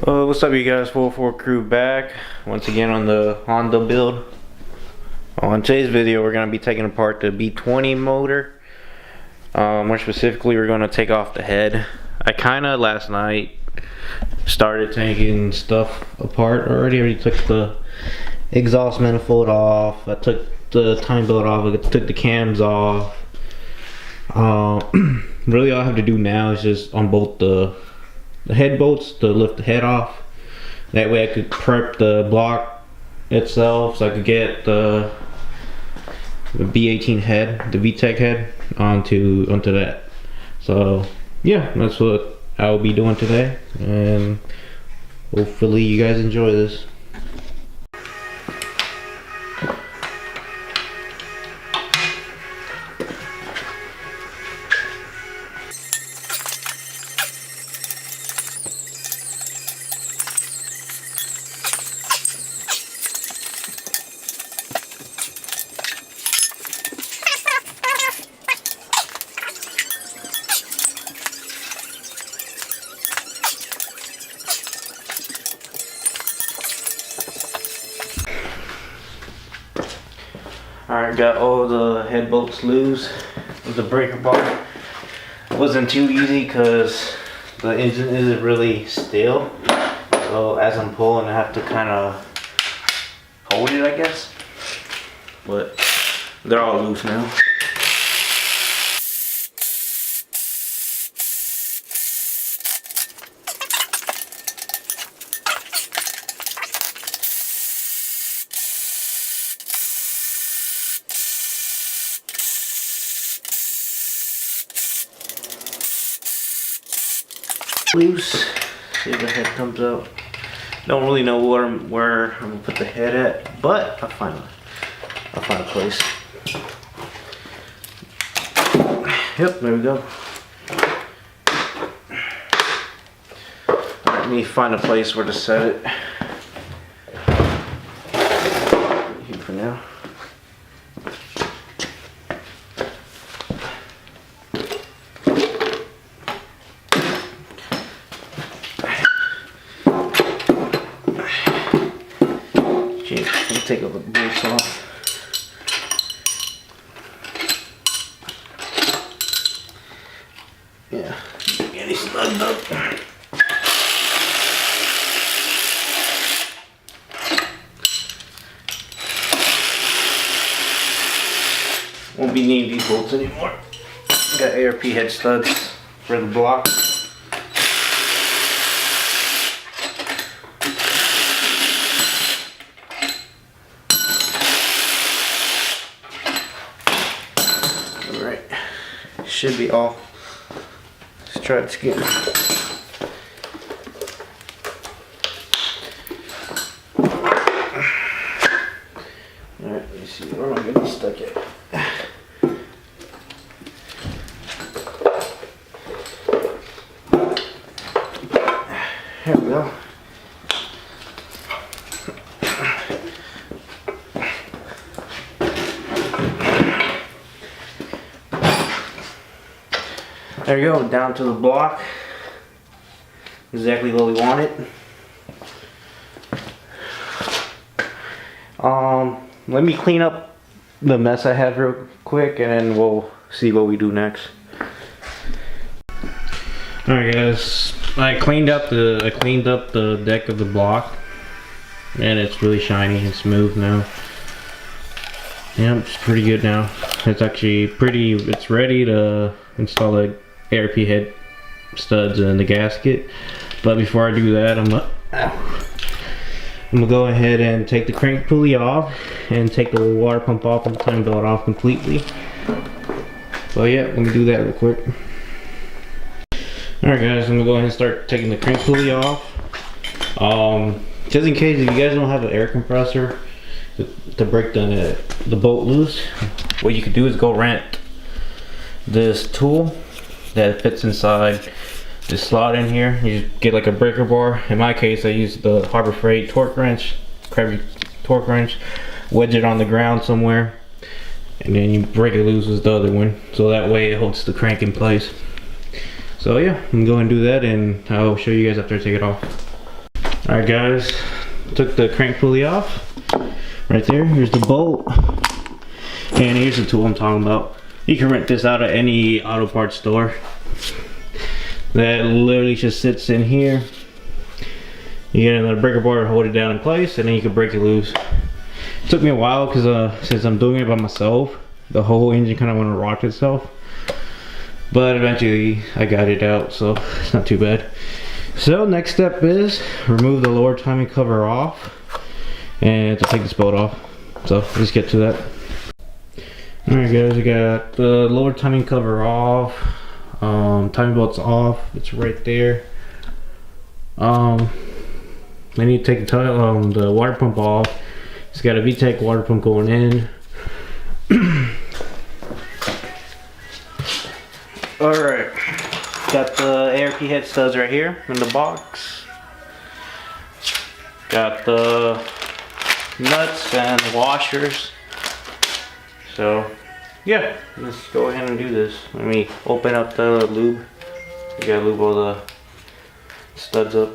What's up, you guys? 404 crew back once again on the Honda build. On today's video, we're going to be taking apart the B20 motor. More specifically, we're going to take off the head. I kind of last night started taking stuff apart already. I already took the exhaust manifold off. I took the time belt off. I took the cams off. Really, all I have to do now is just on both the head bolts to lift the head off. That way I could prep the block itself so I could get the B18 head, the Lsvtec head onto that. So yeah, that's what I'll be doing today, and hopefully you guys enjoy this. Alright, got all the head bolts loose with the breaker bar. It wasn't too easy because the engine isn't really still. So as I'm pulling, I have to kind of hold it, I guess. But they're all loose now. Loose. See if the head comes out. Don't really know where I'm gonna put the head at, but I'll find a place. Yep, there we go. Alright, let me find a place where to set it. Here for now. Take all the bolts off. Yeah, get it slugged up. Won't be needing these bolts anymore. Got ARP head studs for the block. Should be all. Let's try this again. Alright, let me see where am I gonna be stuck at. There we go. There you go, down to the block. Exactly what we wanted. Let me clean up the mess I have real quick, and then we'll see what we do next. Alright guys, I cleaned up the deck of the block, and it's really shiny and smooth now. Yep, it's pretty good now. It's actually it's ready to install the ARP head studs and the gasket. But before I do that, I'm gonna go ahead and take the crank pulley off and take the water pump off and the time belt off completely. So yeah, let me do that real quick. Alright guys, I'm gonna go ahead and start taking the crank pulley off. Just in case if you guys don't have an air compressor to break the bolt loose, what you could do is go rent this tool that fits inside this slot in here. You just get like a breaker bar. In my case, I use the Harbor Freight torque wrench, crabby torque wrench, wedge it on the ground somewhere, and then you break it loose with the other one, so that way it holds the crank in place. So yeah, I'm going to do that, and I'll show you guys after I take it off. Alright guys, took the crank pulley off. Right there, here's the bolt. And here's the tool I'm talking about. You can rent this out at any auto parts store. That literally just sits in here. You get another breaker bar to hold it down in place, and then you can break it loose. It took me a while because since I'm doing it by myself, the whole engine kind of went to rock itself. But eventually I got it out, so it's not too bad. So next step is remove the lower timing cover off and to take this bolt off. So let's get to that. Alright guys, we got the lower timing cover off. Timing belt's off, it's right there. I need to take the water pump off. It's got a Lsvtec water pump going in. Alright, got the ARP head studs right here in the box. Got the nuts and washers. So yeah, let's go ahead and do this. Let me open up the lube. You gotta lube all the studs up.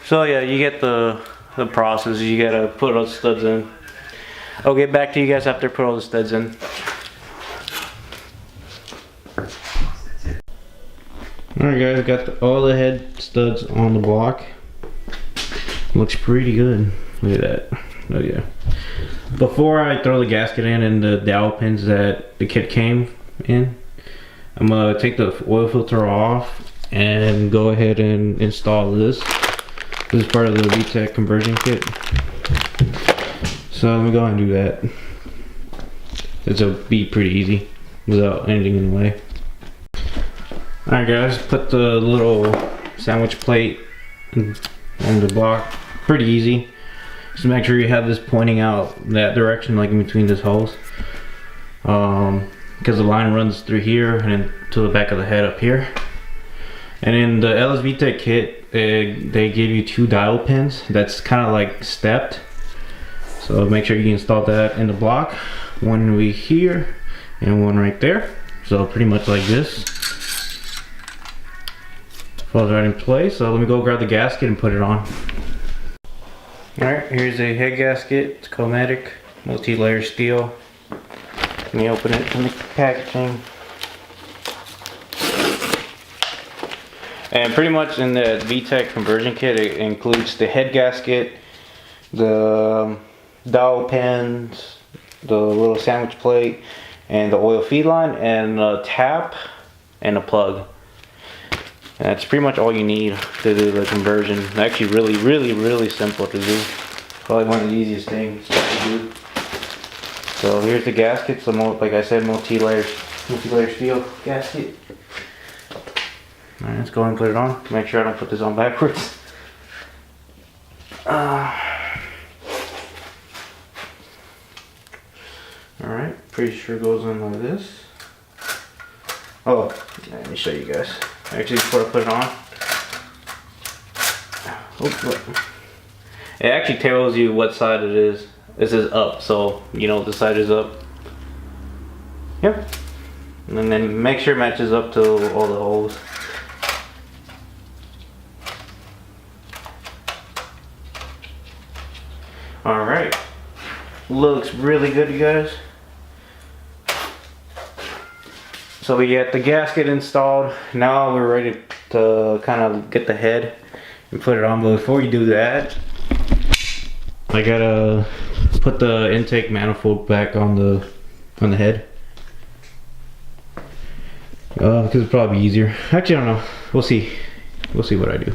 So yeah, you get the process. You gotta put all the studs in. I'll get back to you guys after I put all the studs in. Alright guys, got all the head studs on the block. Looks pretty good. Look at that. Oh yeah. Before I throw the gasket in and the dowel pins that the kit came in, I'm gonna take the oil filter off and go ahead and install this. This is part of the Lsvtec Conversion Kit. So let me go ahead and do that. It'll be pretty easy without anything in the way. Alright guys, put the little sandwich plate on the block. Pretty easy. Just make sure you have this pointing out that direction, like in between these holes. Because the line runs through here and then to the back of the head up here. And in the Lsvtec kit, they give you 2 dial pins that's kind of like stepped. So make sure you install that in the block. One right here and one right there. So pretty much like this. Falls right in place. So let me go grab the gasket and put it on. Alright, here's a head gasket. It's chromatic, multi-layer steel. Let me open it from the packaging. And pretty much in the Lsvtec Conversion Kit, it includes the head gasket, the dowel pins, the little sandwich plate, and the oil feed line, and a tap, and a plug. And that's pretty much all you need to do the conversion. It's actually really simple to do. Probably one of the easiest things to do. So here's the gasket. So like I said, multi-layer steel gasket. Alright, let's go ahead and put it on. Make sure I don't put this on backwards. Alright, pretty sure it goes in like this. Oh, let me show you guys. Actually, before I put it on. Oh, look. It actually tells you what side it is. It says up, so you know the side is up. Yep. And then make sure it matches up to all the holes. Alright, looks really good, you guys. So we got the gasket installed. Now we're ready to kind of get the head and put it on. But before you do that, I gotta put the intake manifold back on the head. Because it's probably easier. Actually, I don't know. We'll see. we'll see what I do.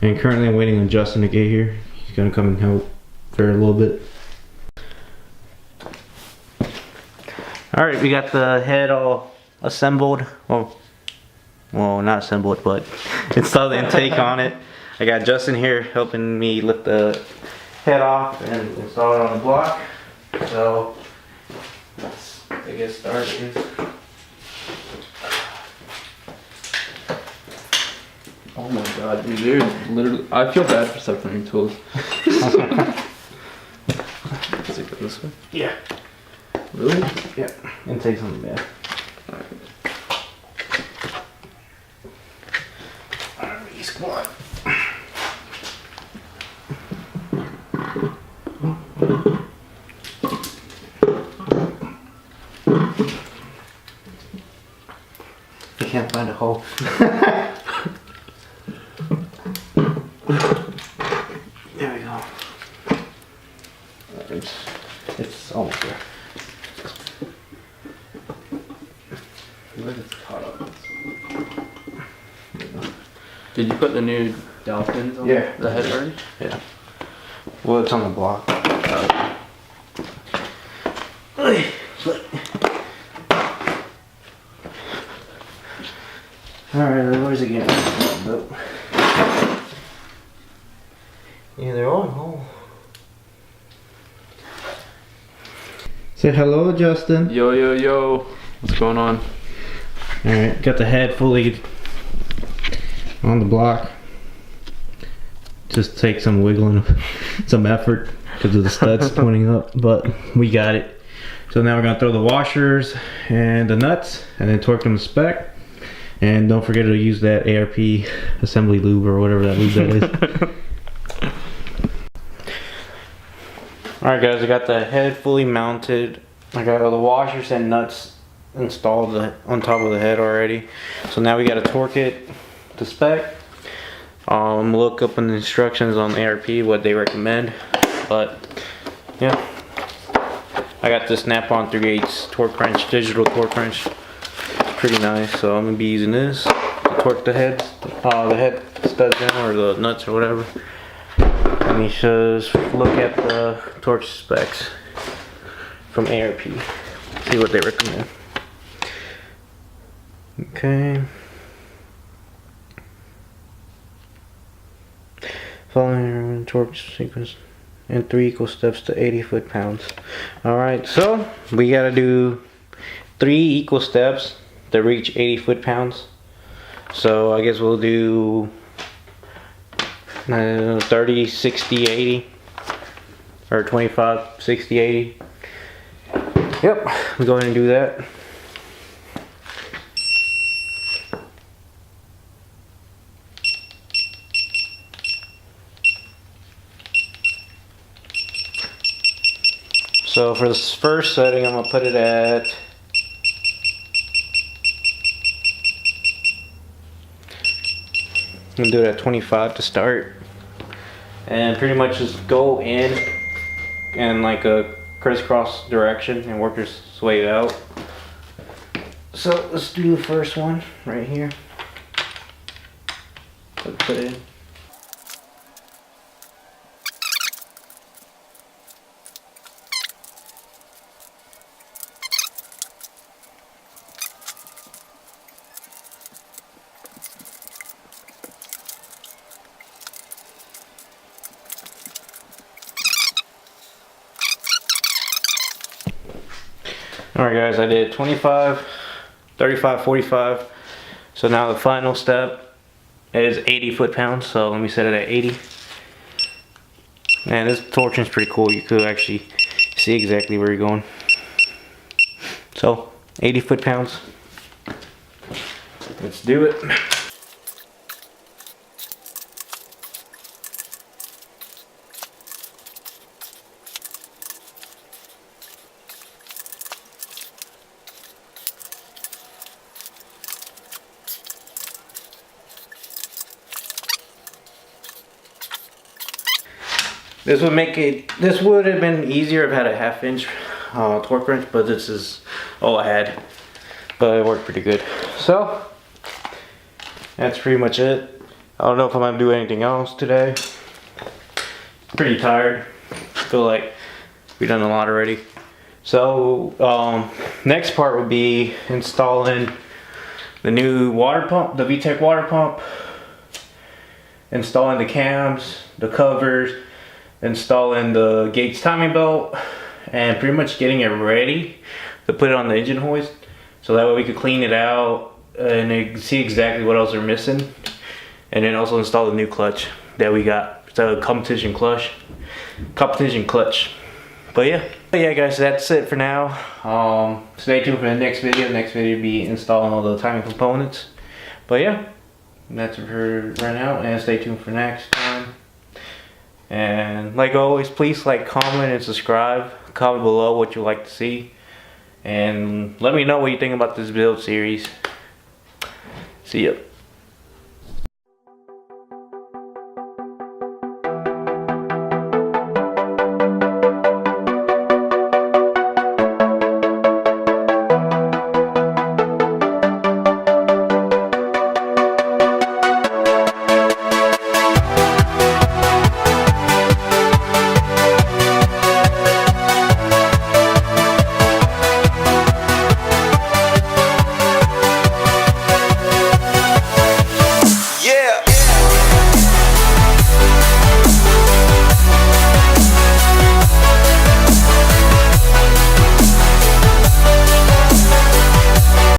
And currently I'm waiting on Justin to get here. He's gonna come and help for a little bit. Alright, we got the head all assembled. Well, not assembled, but installed the intake on it. I got Justin here helping me lift the head off and install it on the block. So let's get started. Oh my god, dude, there's literally, I feel bad for separating tools. Does it go this way? Yeah. Really? Yeah. Intake's on the back. Alright, squat. I can't find a hole. There we go. It's almost there. Did you put the new dowel pins on the head already? Yeah. Well, it's on the block. Alright, where's it getting? Yeah, they're all in hole. Say hello, Justin. Yo, yo, yo. What's going on? Alright, got the head fully on the block. Just take some wiggling, some effort because of the studs pointing up, but we got it. So now we're gonna throw the washers and the nuts and then torque them to spec. And don't forget to use that ARP assembly lube or whatever that lube that is. Alright guys, I got the head fully mounted. I got all the washers and nuts installed on top of the head already. So now we got to torque it to spec. Look up in the instructions on ARP what they recommend. But yeah, I got this Snap-on 3/8 torque wrench, digital torque wrench. Pretty nice, so I'm gonna be using this to torque the head studs in, or the nuts or whatever. And you should look at the torque specs from ARP, see what they recommend. Okay. Following torque sequence in 3 equal steps to 80 foot-pounds. Alright, so we gotta do 3 equal steps to reach 80 foot-pounds. So I guess we'll do 30, 60, 80, or 25, 60, 80. Yep, we go ahead and do that. So for this first setting, I'm gonna put it at I'm gonna do it at 25 to start, and pretty much just go in like a crisscross direction and work your way out. So let's do the first one right here. Let's put it in. Alright guys, I did 25, 35, 45. So now the final step is 80 foot-pounds. So let me set it at 80. Man, this torsion is pretty cool. You could actually see exactly where you're going. So 80 foot-pounds. Let's do it. This would have been easier if I had a 1/2 inch torque wrench, but this is all I had. But it worked pretty good. So that's pretty much it. I don't know if I'm gonna do anything else today. Pretty tired. Feel like we've done a lot already. So next part would be installing the new water pump, the Lsvtec water pump, installing the cams, the covers, installing the Gates timing belt, and pretty much getting it ready to put it on the engine hoist, so that way we could clean it out and you can see exactly what else are missing. And then also install the new clutch that we got. It's a competition clutch. But yeah guys, that's it for now. Stay tuned for the next video. The next video will be installing all the timing components. But yeah, that's it for right now, and stay tuned for next time. And like always, please like, comment, and subscribe. Comment below what you'd like to see, and let me know what you think about this build series. See ya.